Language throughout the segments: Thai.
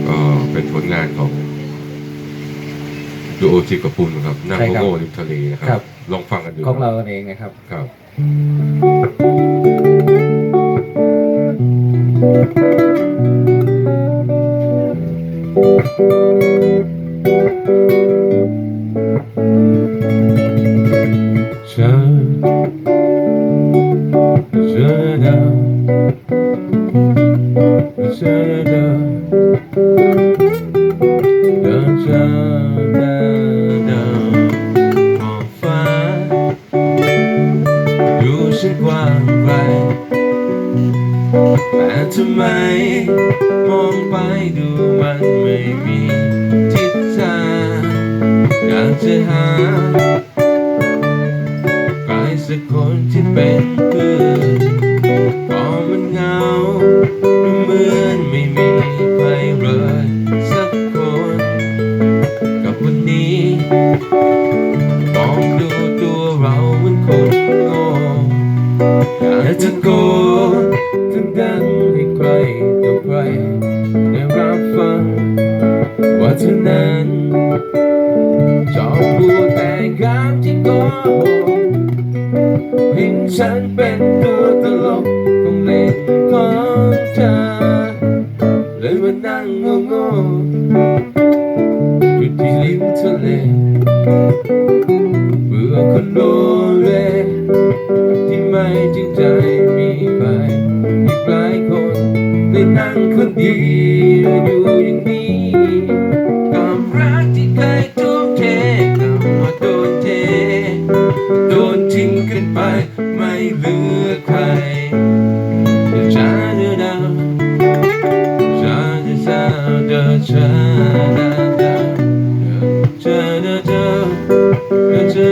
ก็เป็นผลงานของดูโอจิกับปุ่นนะครับนั่งโง่ริมทะเลนะครับลองฟังกันดูของเราเองนะครับครับกว้างไกลแต่ทำไมมองไปดูมันไม่มีทิศทางอยากจะหาใครสักคนที่เป็นเพื่อนก็มันเหงาเหมือนไม่มีใครเลยสักคนกับวันนี้มองดูตัวเราเหมือนคนโง่อยากจะโกนดังๆให้ใครต่อใครได้รับฟังว่าเธอนั้นชอบพูดแต่คำที่โกหกเห็นฉันเป็นตัวตลกของเล่นของเธอเลยมานั่งโง่ๆอยู่ที่ริมทะเลเบื่อคนโลเลที่ไม่จริงใจมีใครอีกหลายคนได้นั่งคนเดียวอยู่อย่างนี้ความรักที่เคยทุ่มเทกลับมาโดนเทโดนทิ้งกันไปไม่เหลือใครชาเดาดาชาเดาเดาชาเดาเดาชาเดาเดาชา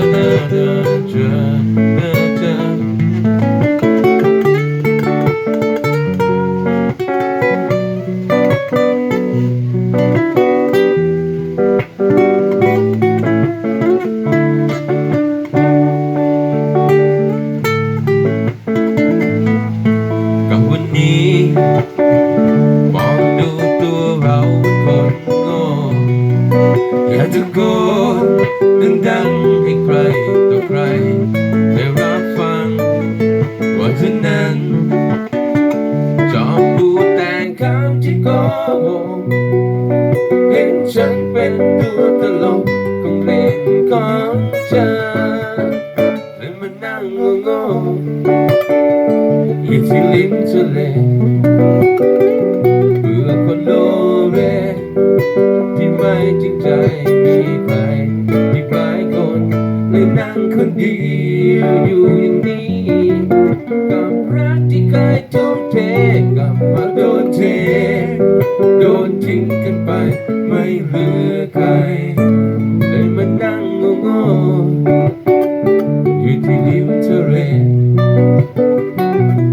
เดาเดาชามองดูตัวเราคนโง่อยากตะโกนดังๆให้ใครต่อใครได้รับฟังว่าเธอนั้นชอบพูดแต่คำที่โกหกเห็นฉันเป็นตัวตลกของเล่นของเธอเลยมานั่งโง่ๆอยู่ที่ริมทะเลเบื่อคนโลเรที่ไม่จริงใจมีใครอีกหลายคนเลยนั่งคนเดียวอยู่อย่างนี้กับรักที่เคยทุ่มเทกลับมาโดนเทโดนทิ้งกันไปไม่เหลือใครเลยมานั่งโง่ๆอยู่ที่ริมทะเล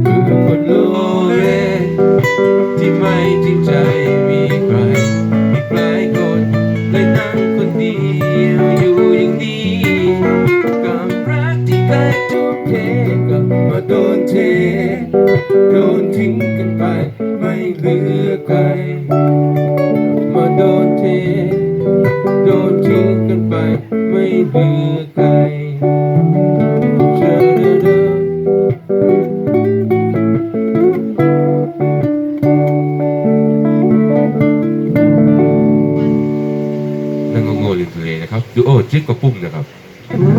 เบื่อคนโลเรที่ไม่จริงใจมีใครอีกหลายคนเลยนั่งคนเดียวอยู่อย่างนี้ความรักที่เคยทุ่มเทกลับมาโดนเทโดนทิ้งกันไปไม่เหลือใครมาโดนเทโดนทิ้งกันไปไม่เหลือใครนั่งโง่ๆริมทะเลนะครับดูโอ้จิ๊กกับปุ้มนะครับ